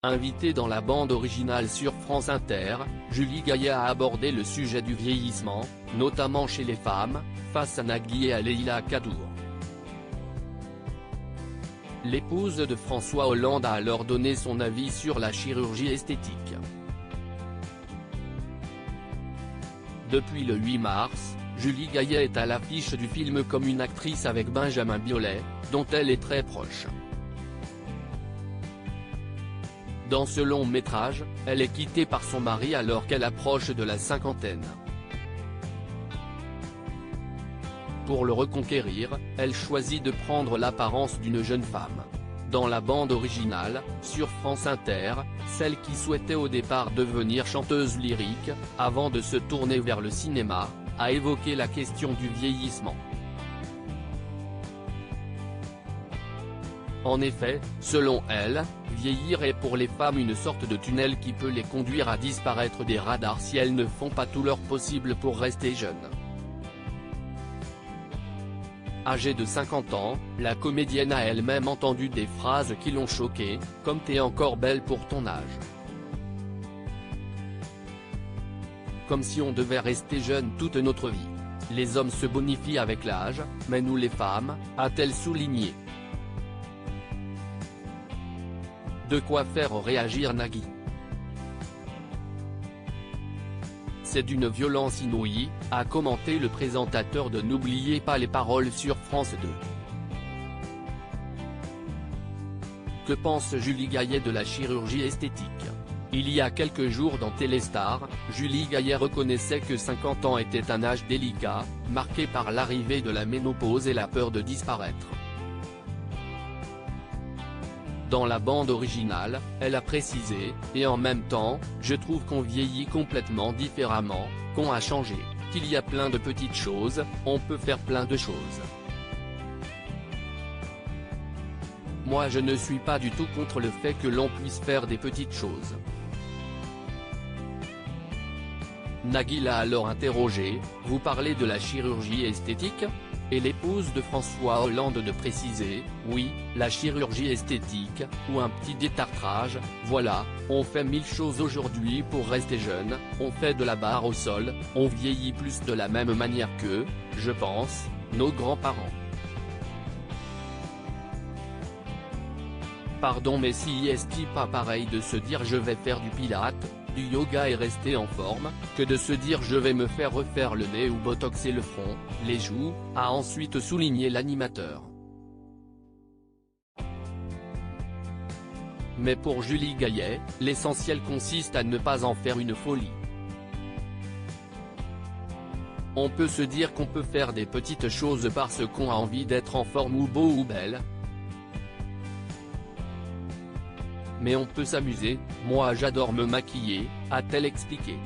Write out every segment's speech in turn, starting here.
Invitée dans la bande originale sur France Inter, Julie Gaillet a abordé le sujet du vieillissement, notamment chez les femmes, face à Nagui et à Leïla Kadour. L'épouse de François Hollande a alors donné son avis sur la chirurgie esthétique. Depuis le 8 mars, Julie Gaillet est à l'affiche du film comme une actrice avec Benjamin Biolay, dont elle est très proche. Dans ce long métrage, elle est quittée par son mari alors qu'elle approche de la cinquantaine. Pour le reconquérir, elle choisit de prendre l'apparence d'une jeune femme. Dans la bande originale, sur France Inter, celle qui souhaitait au départ devenir chanteuse lyrique, avant de se tourner vers le cinéma, a évoqué la question du vieillissement. En effet, selon elle, vieillir est pour les femmes une sorte de tunnel qui peut les conduire à disparaître des radars si elles ne font pas tout leur possible pour rester jeunes. Âgée de 50 ans, la comédienne a elle-même entendu des phrases qui l'ont choquée, comme « T'es encore belle pour ton âge ». Comme si on devait rester jeune toute notre vie. Les hommes se bonifient avec l'âge, mais nous les femmes, a-t-elle souligné. De quoi faire réagir Nagui. C'est d'une violence inouïe, a commenté le présentateur de N'oubliez pas les paroles sur France 2. Que pense Julie Gaillet de la chirurgie esthétique? Il y a quelques jours dans Téléstar, Julie Gaillet reconnaissait que 50 ans était un âge délicat, marqué par l'arrivée de la ménopause et la peur de disparaître. Dans la bande originale, elle a précisé, et en même temps, je trouve qu'on vieillit complètement différemment, qu'on a changé, qu'il y a plein de petites choses, on peut faire plein de choses. Moi je ne suis pas du tout contre le fait que l'on puisse faire des petites choses. Nagui l'a alors interrogé, vous parlez de la chirurgie esthétique ? Et l'épouse de François Hollande de préciser, oui, la chirurgie esthétique, ou un petit détartrage, voilà, on fait 1000 choses aujourd'hui pour rester jeune, on fait de la barre au sol, on vieillit plus de la même manière que, je pense, nos grands-parents. Pardon mais si est-ce pas pareil de se dire je vais faire du pilate, du yoga et rester en forme, que de se dire je vais me faire refaire le nez ou botoxer le front, les joues, a ensuite souligné l'animateur. Mais pour Julie Gaillet, l'essentiel consiste à ne pas en faire une folie. On peut se dire qu'on peut faire des petites choses parce qu'on a envie d'être en forme ou beau ou belle. Mais on peut s'amuser, moi j'adore me maquiller, a-t-elle expliqué.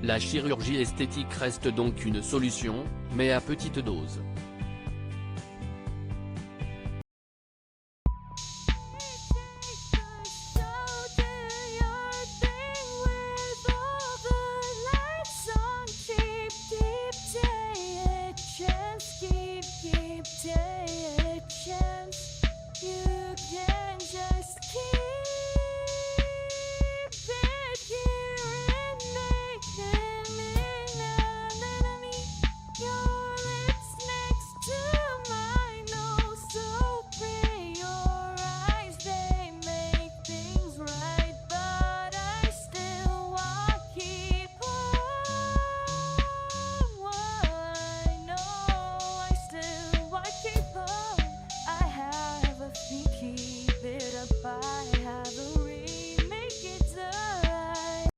La chirurgie esthétique reste donc une solution, mais à petite dose.